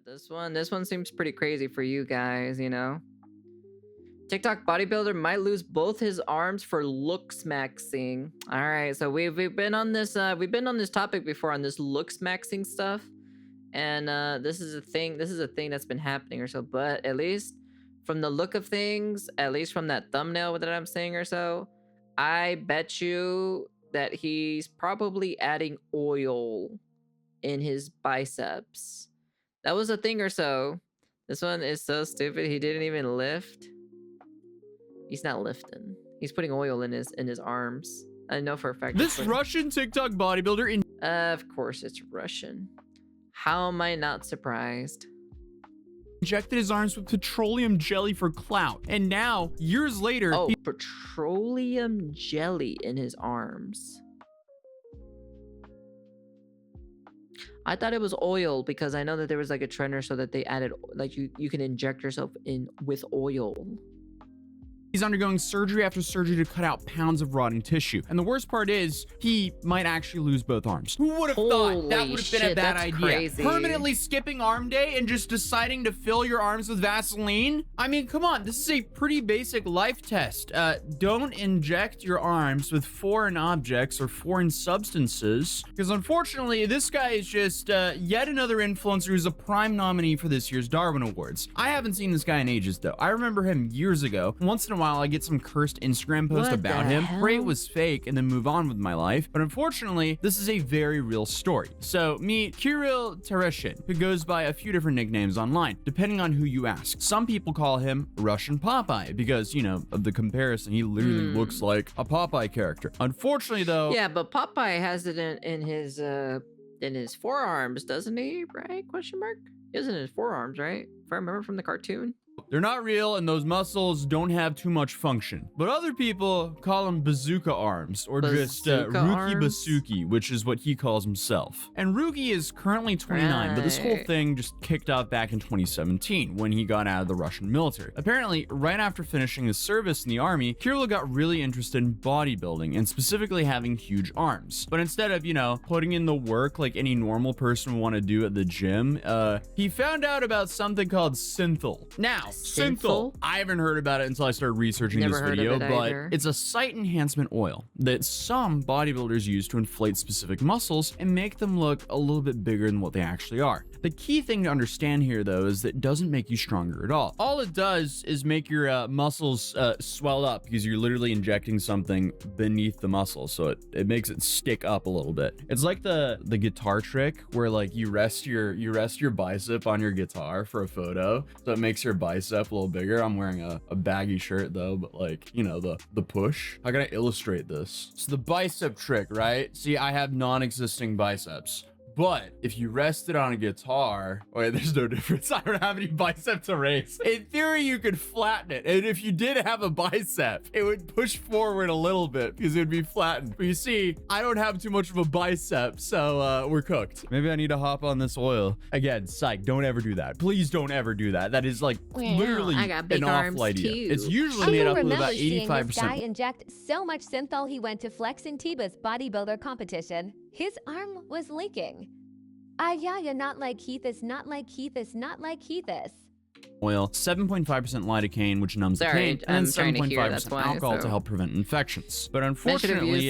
This one seems pretty crazy for you guys, you know. TikTok bodybuilder might lose both his arms for looks maxing. All right, so we've been on this topic before on this looks maxing stuff, and this is a thing that's been happening or so. But at least from the look of things, at least from that thumbnail that I'm saying or so, I bet you that he's probably adding oil in his biceps. That was a thing or so. This one is so stupid. He didn't even lift. He's not lifting. He's putting oil in his arms. I know for a fact. This Russian TikTok bodybuilder of course it's Russian. How am I not surprised? injected his arms with petroleum jelly for clout. And now, years later, petroleum jelly in his arms. I thought it was oil because I know that there was like a trend or so that they added, like you can inject yourself in with oil. He's undergoing surgery after surgery to cut out pounds of rotting tissue. And the worst part is, he might actually lose both arms. Who would have thought that would have been a bad idea? Crazy. Permanently skipping arm day and just deciding to fill your arms with Vaseline? I mean, come on, this is a pretty basic life test. Don't inject your arms with foreign objects or foreign substances. Because unfortunately, this guy is just yet another influencer who's a prime nominee for this year's Darwin Awards. I haven't seen this guy in ages though. I remember him years ago. Once in a while, I get some cursed Instagram post about him. Pray it was fake and then move on with my life. But unfortunately, this is a very real story. So meet Kirill Tereshin, who goes by a few different nicknames online, depending on who you ask. Some people call him Russian Popeye because, you know, of the comparison. He literally looks like a Popeye character. Unfortunately, though. Yeah, but Popeye has it in his forearms, doesn't he? Right? Question mark. He has it in his forearms, right? If I remember from the cartoon. They're not real, and those muscles don't have too much function. But other people call them bazooka arms, or just Ruki Basuki, which is what he calls himself. And Ruki is currently 29, but this whole thing just kicked off back in 2017 when he got out of the Russian military. Apparently, right after finishing his service in the army, Kirill got really interested in bodybuilding, and specifically having huge arms. But instead of, you know, putting in the work like any normal person would want to do at the gym, he found out about something called synthol. Now, synthol. I haven't heard about it until I started researching this video, but it's a sight enhancement oil that some bodybuilders use to inflate specific muscles and make them look a little bit bigger than what they actually are. The key thing to understand here, though, is that it doesn't make you stronger at all. All it does is make your muscles swell up because you're literally injecting something beneath the muscle, so it makes it stick up a little bit. It's like the guitar trick where like you rest your bicep on your guitar for a photo, so it makes your bicep a little bigger. I'm wearing a baggy shirt though, but like, you know, the push. How can I illustrate this? It's the bicep trick, right? See, I have non-existing biceps. But if you rest it on a guitar, wait, there's no difference. I don't have any bicep to raise. In theory, you could flatten it. And if you did have a bicep, it would push forward a little bit because it would be flattened. But you see, I don't have too much of a bicep, so we're cooked. Maybe I need to hop on this oil. Again, psych, don't ever do that. Please don't ever do that. That is like literally an awful idea. Too. It's usually made up of about 85%. This guy inject so much synthol he went to flex in Tiba's bodybuilder competition. His arm was leaking. Yeah, you're not like Heathis, not like Heathis, not like Heathis. Oil, 7.5% lidocaine, which numbs the pain, and then 7.5% alcohol to help prevent infections. But unfortunately,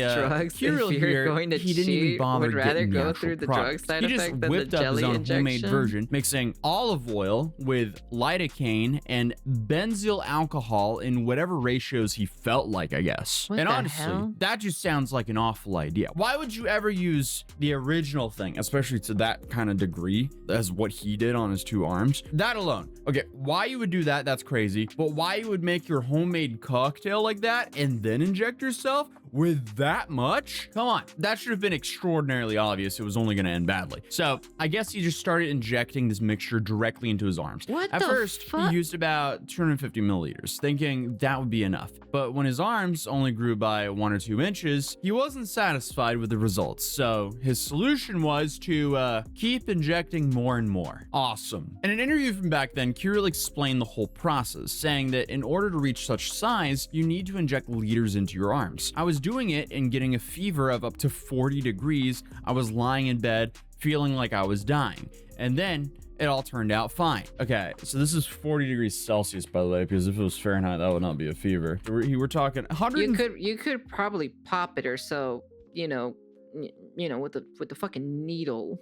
Kirill here, he didn't even bother getting the actual product. He just whipped up his own homemade version, mixing olive oil with lidocaine and benzyl alcohol in whatever ratios he felt like, I guess. And honestly, that just sounds like an awful idea. Why would you ever use the original thing, especially to that kind of degree, as what he did on his two arms? That alone. Okay, why you would do that, that's crazy. But why you would make your homemade cocktail like that and then inject yourself with that much? Come on, that should have been extraordinarily obvious. It was only going to end badly. So I guess he just started injecting this mixture directly into his arms. At first, he used about 250 milliliters, thinking that would be enough. But when his arms only grew by 1 or 2 inches, he wasn't satisfied with the results. So his solution was to keep injecting more and more. Awesome. In an interview from back then, Kirill explained the whole process, saying that in order to reach such size, you need to inject liters into your arms. I was doing it and getting a fever of up to 40 degrees. I was lying in bed, feeling like I was dying. And then it all turned out fine. Okay, so this is 40 degrees Celsius, by the way, because if it was Fahrenheit, that would not be a fever. We're talking 100. You could probably pop it or so, with the fucking needle,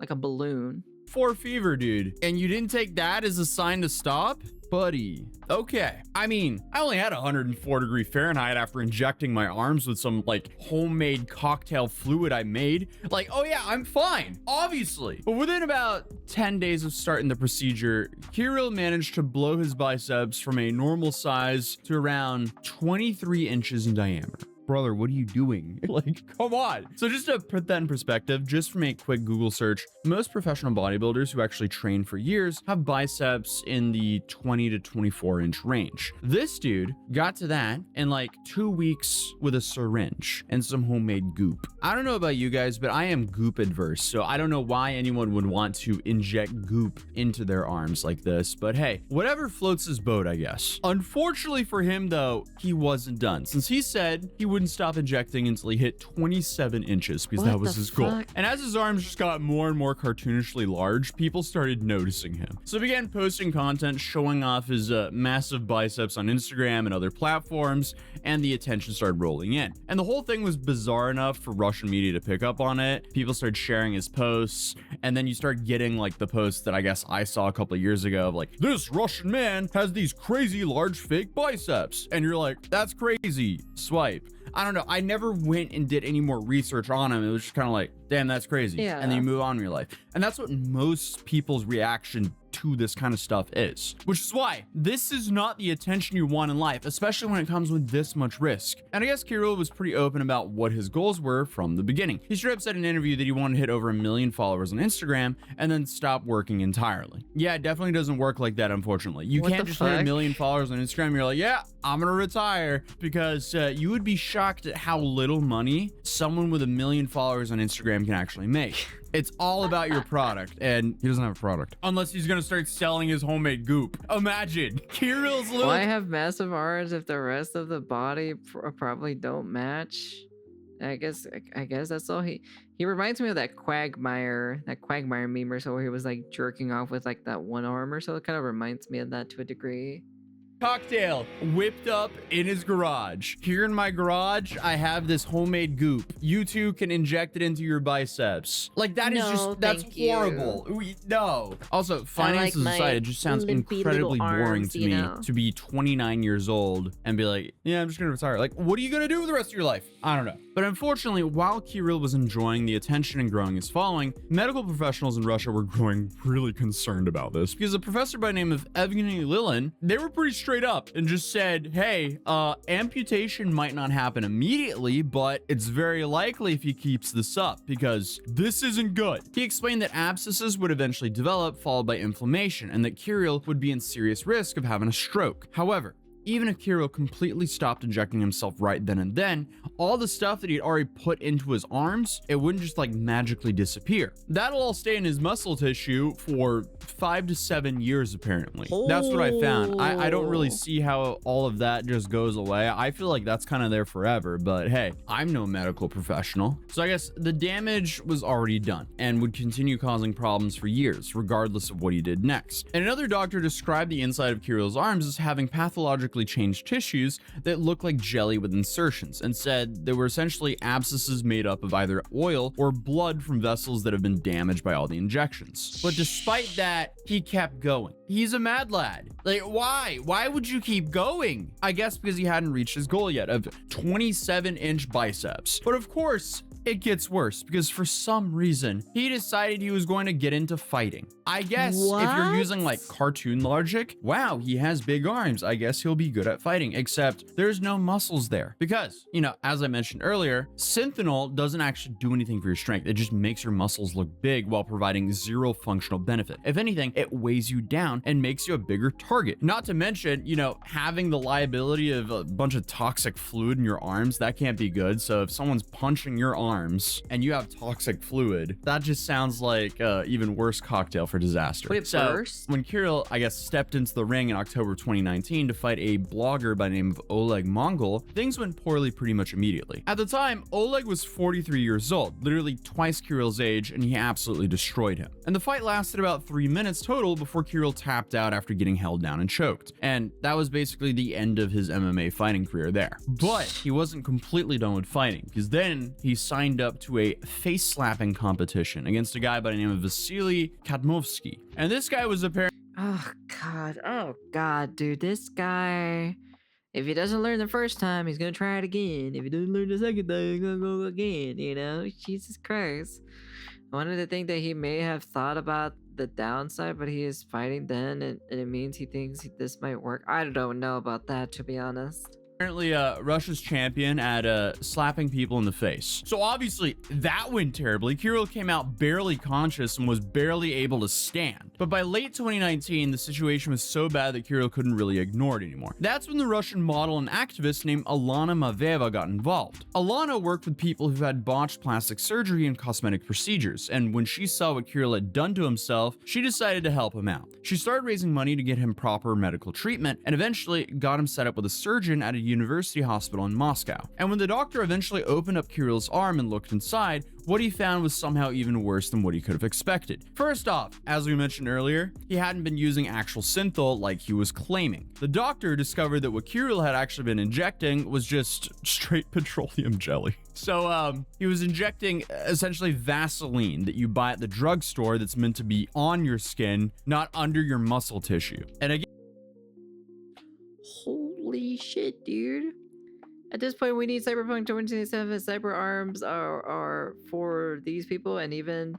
like a balloon. 4 fever, dude. And you didn't take that as a sign to stop? Buddy. Okay. I mean, I only had 104 degree Fahrenheit after injecting my arms with some like homemade cocktail fluid I made. Like, oh yeah, I'm fine, obviously. But within about 10 days of starting the procedure, Kirill managed to blow his biceps from a normal size to around 23 inches in diameter. Brother, what are you doing? Like, come on. So just to put that in perspective, just from a quick Google search, most professional bodybuilders who actually train for years have biceps in the 20 to 24 inch range. This dude got to that in like 2 weeks with a syringe and some homemade goop. I don't know about you guys, but I am goop adverse. So I don't know why anyone would want to inject goop into their arms like this, but hey, whatever floats his boat, I guess. Unfortunately for him though, he wasn't done, since he said he wouldn't stop injecting until he hit 27 inches because that was his goal. And as his arms just got more and more cartoonishly large, people started noticing him. So he began posting content showing off his massive biceps on Instagram and other platforms, and the attention started rolling in. And the whole thing was bizarre enough for Russian media to pick up on it. People started sharing his posts, and then you start getting like the posts that I guess I saw a couple of years ago of like, this Russian man has these crazy large fake biceps. And you're like, that's crazy. Swipe. I don't know. I never went and did any more research on him. It was just kind of like, damn, that's crazy. Yeah. And then you move on in your life. And that's what most people's reaction to this kind of stuff is, which is why this is not the attention you want in life, especially when it comes with this much risk. And I guess Kirill was pretty open about what his goals were from the beginning. He straight up said in an interview that he wanted to hit over 1 million followers on Instagram and then stop working entirely. Yeah, it definitely doesn't work like that, unfortunately. You can't just hit 1 million followers on Instagram and you're like, yeah, I'm gonna retire, because you would be shocked at how little money someone with 1 million followers on Instagram can actually make. It's all about your product, and he doesn't have a product. Unless he's gonna start selling his homemade goop. Imagine, Kirill's little... Why have massive arms if the rest of the body probably don't match? I guess that's all. He reminds me of that Quagmire meme or so, where he was like jerking off with like that one arm or so. It kind of reminds me of that to a degree. Cocktail whipped up in his garage. Here in my garage, I have this homemade goop. You two can inject it into your biceps. Like, that is just, that's horrible. No. Also, finances aside, it just sounds incredibly boring to me to be 29 years old and be like, yeah, I'm just gonna retire. Like, what are you gonna do with the rest of your life? I don't know. But unfortunately, while Kirill was enjoying the attention and growing his following, medical professionals in Russia were growing really concerned about this, because a professor by the name of Evgeny Lilin, they were pretty straight up and just said, hey, amputation might not happen immediately, but it's very likely if he keeps this up, because this isn't good. He explained that abscesses would eventually develop, followed by inflammation, and that Kirill would be in serious risk of having a stroke. However, even if Kirill completely stopped injecting himself right then and then, all the stuff that he'd already put into his arms, it wouldn't just like magically disappear. That'll all stay in his muscle tissue for 5 to 7 years, apparently. That's what I found. I don't really see how all of that just goes away. I feel like that's kind of there forever, but hey, I'm no medical professional. So I guess the damage was already done and would continue causing problems for years, regardless of what he did next. And another doctor described the inside of Kirill's arms as having pathologically changed tissues that look like jelly with insertions, and said they were essentially abscesses made up of either oil or blood from vessels that have been damaged by all the injections. But despite that, he kept going. He's a mad lad. Like, why? Why would you keep going? I guess because he hadn't reached his goal yet of 27-inch biceps. But of course, it gets worse, because for some reason, he decided he was going to get into fighting. I guess if you're using like cartoon logic, wow, he has big arms, I guess he'll be good at fighting, except there's no muscles there. Because, as I mentioned earlier, synthol doesn't actually do anything for your strength. It just makes your muscles look big while providing zero functional benefit. If anything, it weighs you down and makes you a bigger target. Not to mention, having the liability of a bunch of toxic fluid in your arms, that can't be good. So if someone's punching your arm arms and you have toxic fluid, that just sounds like even worse cocktail for disaster. Would it burst? When Kirill, I guess, stepped into the ring in October 2019 to fight a blogger by the name of Oleg Mongol, things went poorly pretty much immediately. At the time, Oleg was 43 years old, literally twice Kirill's age, and he absolutely destroyed him. And the fight lasted about 3 minutes total before Kirill tapped out after getting held down and choked. And that was basically the end of his MMA fighting career there. But he wasn't completely done with fighting, because then he signed up to a face-slapping competition against a guy by the name of Vasily Katmovsky. And this guy was apparently... Oh god, dude, this guy, if he doesn't learn the first time, he's gonna try it again. If he doesn't learn the second time, he's gonna go again, you know? Jesus Christ. I wanted to think that he may have thought about the downside, but he is fighting then, and it means he thinks this might work. I don't know about that, to be honest. Russia's champion at slapping people in the face. So obviously that went terribly. Kirill came out barely conscious and was barely able to stand. But by late 2019, the situation was so bad that Kirill couldn't really ignore it anymore. That's when the Russian model and activist named Alana Maveva got involved. Alana worked with people who had botched plastic surgery and cosmetic procedures, and when she saw what Kirill had done to himself, she decided to help him out. She started raising money to get him proper medical treatment and eventually got him set up with a surgeon at a university hospital in Moscow. And when the doctor eventually opened up Kirill's arm and looked inside, what he found was somehow even worse than what he could have expected. First off, as we mentioned earlier, he hadn't been using actual synthol like he was claiming. The doctor discovered that what Kirill had actually been injecting was just straight petroleum jelly. So he was injecting essentially Vaseline that you buy at the drugstore that's meant to be on your skin, not under your muscle tissue. And again, Holy shit, dude. At this point, we need Cyberpunk 2077. Cyber arms are for these people, and even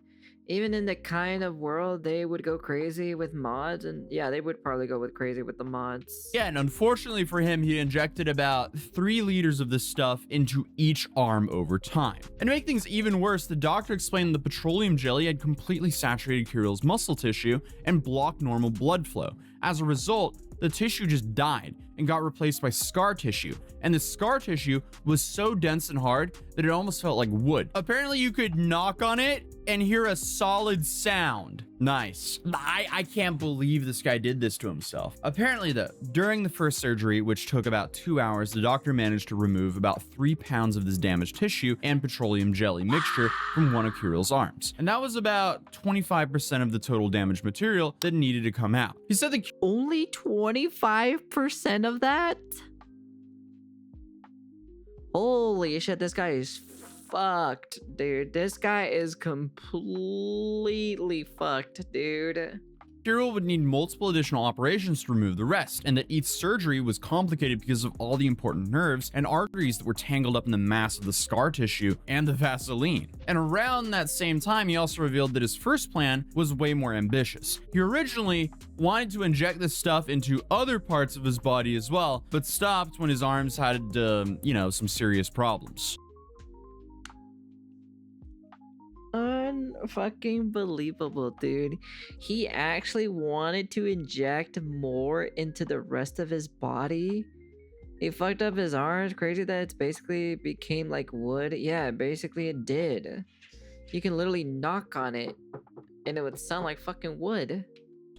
in the kind of world they would go crazy with mods, and yeah, they would probably go crazy with the mods. Yeah, and unfortunately for him, he injected about 3 liters of this stuff into each arm over time. And to make things even worse, the doctor explained the petroleum jelly had completely saturated Kirill's muscle tissue and blocked normal blood flow. As a result, the tissue just died and got replaced by scar tissue. And the scar tissue was so dense and hard that it almost felt like wood. Apparently you could knock on it and hear a solid sound. Nice. I can't believe this guy did this to himself. Apparently though, during the first surgery, which took about 2 hours, the doctor managed to remove about 3 pounds of this damaged tissue and petroleum jelly mixture from one of Kirill's arms. And that was about 25% of the total damaged material that needed to come out. He said that only 25% of that? Holy shit, this guy is fucked, dude. This guy is completely fucked, dude. Kirill would need multiple additional operations to remove the rest, and that each surgery was complicated because of all the important nerves and arteries that were tangled up in the mass of the scar tissue and the Vaseline. And around that same time, he also revealed that his first plan was way more ambitious. He originally wanted to inject this stuff into other parts of his body as well, but stopped when his arms had, some serious problems. Unfucking believable, dude. He actually wanted to inject more into the rest of his body. He fucked up his arms. Crazy that it's basically became like wood. Yeah, basically it did. You can literally knock on it and it would sound like fucking wood.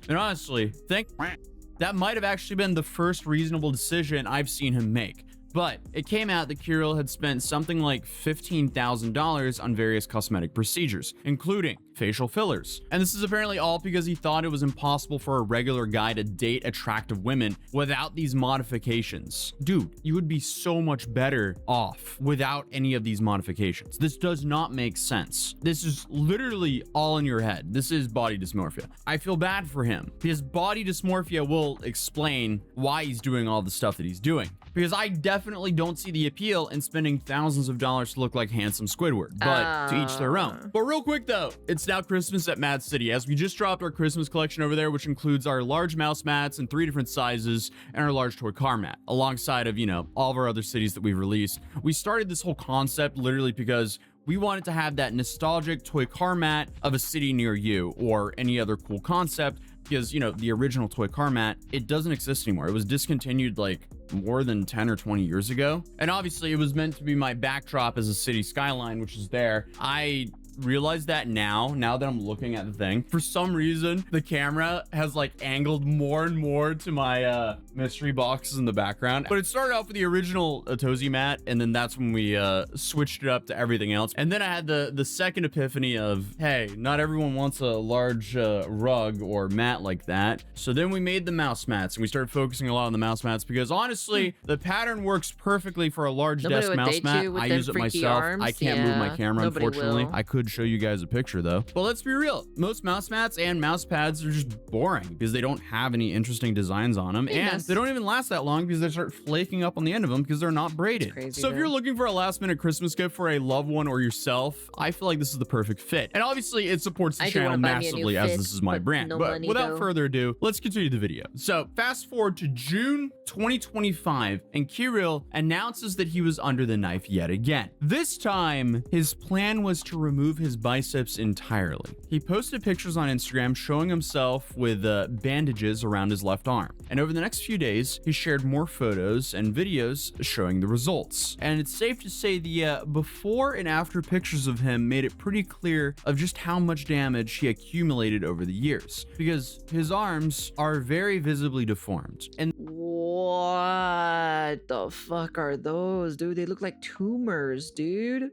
And honestly, that might have actually been the first reasonable decision I've seen him make. But it came out that Kirill had spent something like $15,000 on various cosmetic procedures, including facial fillers. And this is apparently all because he thought it was impossible for a regular guy to date attractive women without these modifications. Dude, you would be so much better off without any of these modifications. This does not make sense. This is literally all in your head. This is body dysmorphia. I feel bad for him because body dysmorphia will explain why he's doing all the stuff that he's doing. Because I definitely don't see the appeal in spending thousands of dollars to look like handsome Squidward, but to each their own. But real quick though, it's now Christmas at Mad City, as we just dropped our Christmas collection over there, which includes our large mouse mats in 3 different sizes and our large toy car mat, alongside of, all of our other cities that we've released. We started this whole concept literally because We wanted to have that nostalgic toy car mat of a city near you or any other cool concept because, you know, the original toy car mat, it doesn't exist anymore. It was discontinued like more than 10 or 20 years ago. And obviously it was meant to be my backdrop as a city skyline, which is there. I realize that now that I'm looking at the thing, for some reason the camera has like angled more and more to my mystery boxes in the background. But it started off with the original Atozi mat, and then that's when we switched it up to everything else. And then I had the second epiphany of, hey, not everyone wants a large rug or mat like that. So then we made the mouse mats, and we started focusing a lot on the mouse mats because honestly the pattern works perfectly for a large Nobody desk would mouse date mat. you with I them use it freaky myself. arms. I can't move my Yeah, camera, nobody unfortunately. will. I could show you guys a picture though. But let's be real, most mouse mats and mouse pads are just boring because they don't have any interesting designs on them, and Yes. they don't even last that long because they start flaking up on the end of them because they're not braided. Crazy, So if though. you're looking for a last minute Christmas gift for a loved one or yourself, I feel like this is the perfect fit. And obviously it supports the I do channel wanna buy me a new massively as fit, this is my but brand. no But money, without though. further ado, let's continue the video. So fast forward to June 2025, and Kirill announces that he was under the knife yet again. This time, his plan was to remove his biceps entirely. He posted pictures on Instagram showing himself with bandages around his left arm. And over the next few days, he shared more photos and videos showing the results. And it's safe to say the before and after pictures of him made it pretty clear of just how much damage he accumulated over the years, because his arms are very visibly deformed. And What the fuck are those, dude? They look like tumors, dude.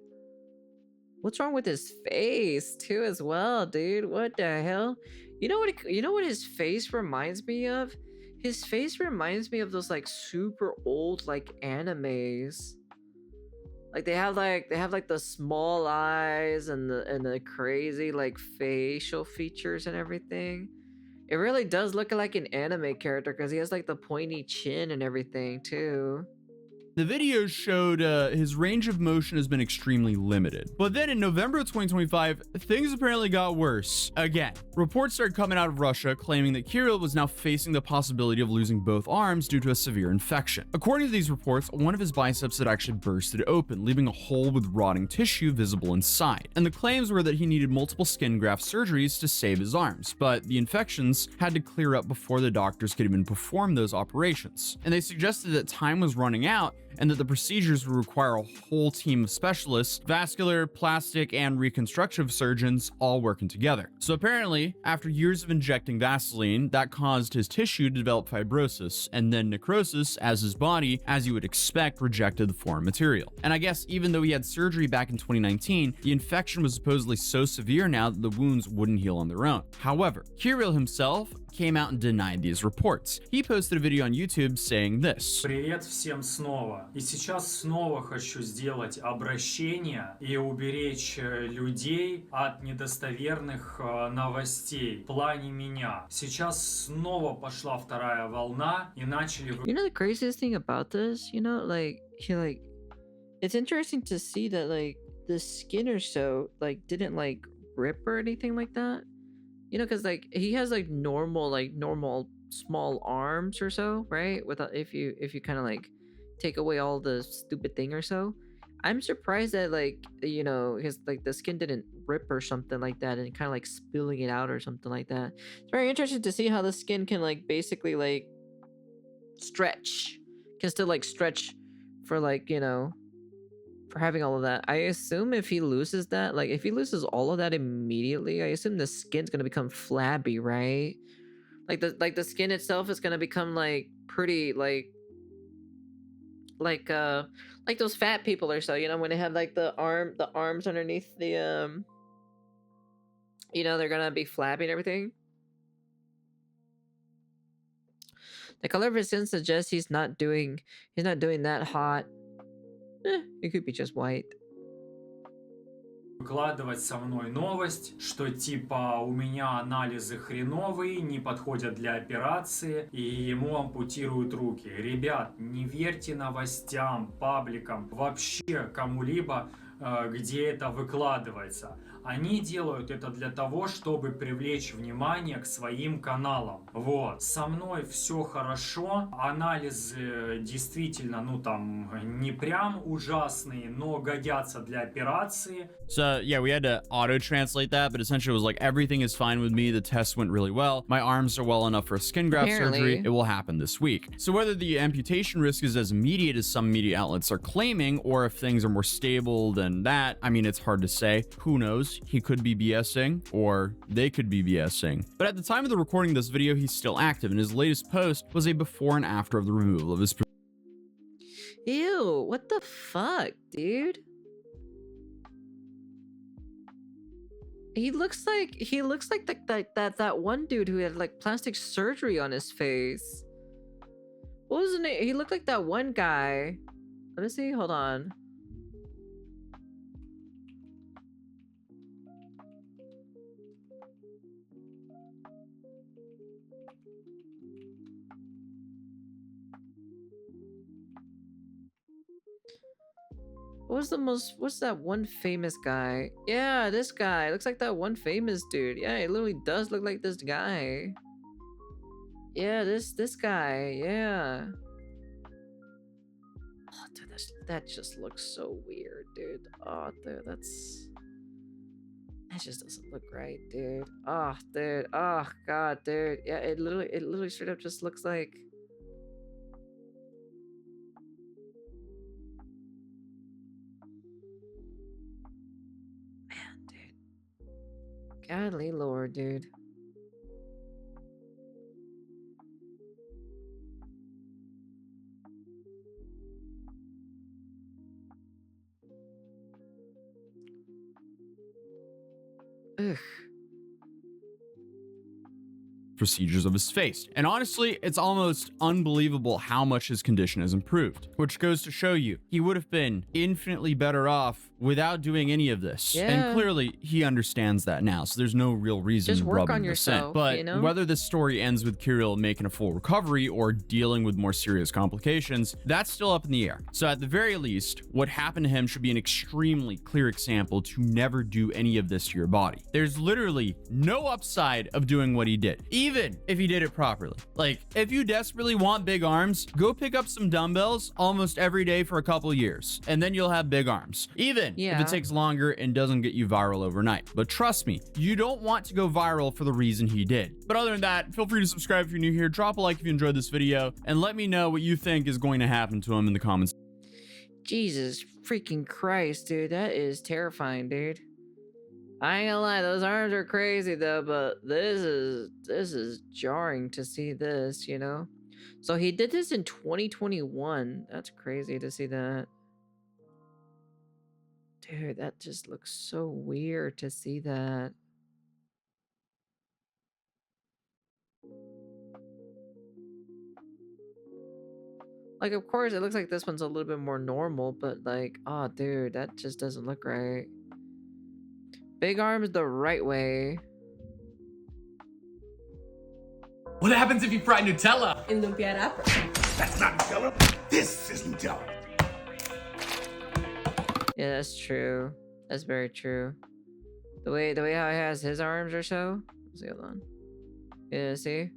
What's wrong with his face too, as well, dude? What the hell? You know what? You know what his face reminds me of? His face reminds me of those like super old like animes. Like they have like the small eyes and the crazy like facial features and everything. It really does look like an anime character because he has like the pointy chin and everything too. the videos showed his range of motion has been extremely limited. But then in November of 2025, things apparently got worse. Again, reports started coming out of Russia claiming that Kirill was now facing the possibility of losing both arms due to a severe infection. According to these reports, one of his biceps had actually bursted open, leaving a hole with rotting tissue visible inside. And the claims were that he needed multiple skin graft surgeries to save his arms, but the infections had to clear up before the doctors could even perform those operations. And they suggested that time was running out and that the procedures would require a whole team of specialists, vascular, plastic, and reconstructive surgeons all working together. So apparently, after years of injecting Vaseline, that caused his tissue to develop fibrosis, and then necrosis as his body, as you would expect, rejected the foreign material. And I guess even though he had surgery back in 2019, the infection was supposedly so severe now that the wounds wouldn't heal on their own. However, Kirill himself came out and denied these reports. He posted a video on YouTube saying this. Привет всем снова. И сейчас снова хочу сделать обращение и уберечь людей от недостоверных новостей в плане меня. Сейчас снова пошла вторая волна и начали... You know the craziest thing about this? You know, it's interesting to see that the skin or so didn't rip or anything like that. You know, because he has normal small arms or so, right? Without if you kind of take away all the stupid thing or so. I'm surprised that you know, his the skin didn't rip or something like that and kind of spilling it out or something like that. It's very interesting to see how the skin can basically stretch, can still stretch for you know, for having all of that. I assume if he loses that, if he loses all of that immediately, I assume the skin's gonna become flabby, right? The skin itself is gonna become pretty like those fat people or so, you know, when they have the arms underneath the you know, they're gonna be flabby and everything. The color of his skin suggests he's not doing that hot. It could be just white. Выкладывать со мной новость, что типа у меня анализы хреновые, не подходят для операции, и ему ампутируют руки. Ребят, не верьте новостям, пабликам, вообще кому-либо, где это выкладывается. они делают это для того, чтобы привлечь внимание к своим каналам. Вот. Со мной все хорошо, анализы действительно, ну там, не прям ужасные, но годятся для операции. So yeah, we had to auto-translate that, but essentially it was like, everything is fine with me, the tests went really well, my arms are well enough for skin graft surgery, Apparently. it will happen this week. So whether the amputation risk is as immediate as some media outlets are claiming, or if things are more stable than that, I mean, it's hard to say. Who knows? He could be BSing, or they could be BSing. But at the time of the recording of this video, he's still active, and his latest post was a before and after of the removal of his... Ew, what the fuck, dude? He looks like that one dude who had like plastic surgery on his face. What was his name? He looked like that one guy. Let me see. Hold on. What's that one famous guy? Yeah, this guy. Looks like that one famous dude. Yeah, he literally does look like this guy. Yeah, this guy. Yeah. Oh, dude, that just looks so weird, dude. Oh, dude, that just doesn't look right, dude. Oh, dude. Oh, God, dude. Yeah, it literally straight up just looks like... Godly Lord, dude. Ugh. procedures of his face. And honestly, it's almost unbelievable how much his condition has improved, which goes to show you he would have been infinitely better off without doing any of this. Yeah. And clearly he understands that now, so there's no real reason Just work rubbing on this in. yourself, But you know? whether this story ends with Kirill making a full recovery or dealing with more serious complications, that's still up in the air. So at the very least, what happened to him should be an extremely clear example to never do any of this to your body. There's literally no upside of doing what he did, even if he did it properly. Like, if you desperately want big arms, go pick up some dumbbells almost every day for a couple years, and then you'll have big arms, even if it takes longer and doesn't get you viral overnight. But trust me, you don't want to go viral for the reason he did. But other than that, feel free to subscribe if you're new here, drop a like if you enjoyed this video, and let me know what you think is going to happen to him in the comments. Jesus freaking Christ, dude. That is terrifying, dude. I ain't gonna lie, those arms are crazy though, but this is jarring to see this, you know? So he did this in 2021. That's crazy to see that. Dude, that just looks so weird to see that. Like, of course, it looks like this one's a little bit more normal, but like, oh, dude, that just doesn't look right. Big arms the right way. What happens if you fry Nutella? In lumpiara. That's not Nutella. This is Nutella. Yeah, that's true. That's very true. The way how he has his arms or so. Let's see, hold on. Yeah, see?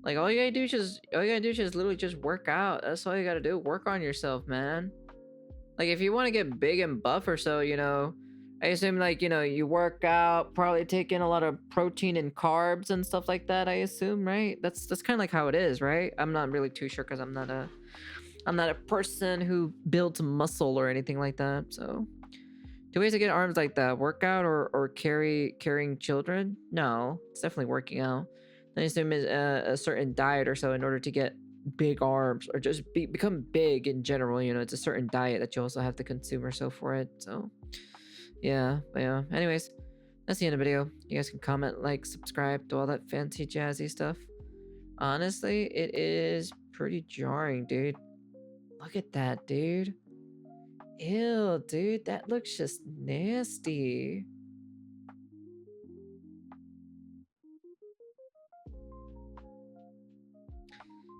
Like all you gotta do is literally just work out. That's all you gotta do. Work on yourself, man. Like if you want to get big and buff or so, you know, I assume like, you know, you work out, probably take in a lot of protein and carbs and stuff like that, I assume, right? That's kind of like how it is, right? I'm not really too sure because I'm not a person who builds muscle or anything like that. So 2 ways to get arms like that: workout or carrying children. No, it's definitely working out. I assume is a certain diet or so in order to get big arms or just become big in general. You know, it's a certain diet that you also have to consume or so for it. So yeah, but yeah. Anyways, that's the end of the video. You guys can comment, like, subscribe, do all that fancy jazzy stuff. Honestly, it is pretty jarring, dude. Look at that, dude. Ew, dude, that looks just nasty.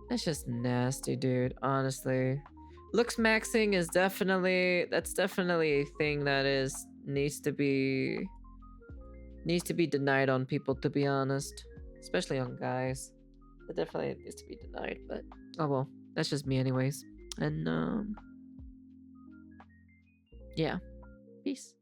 That's just nasty, dude, honestly. Looks maxing is definitely a thing that needs to be denied on people, to be honest, especially on guys. It definitely needs to be denied, but oh well, that's just me anyways. And yeah, peace.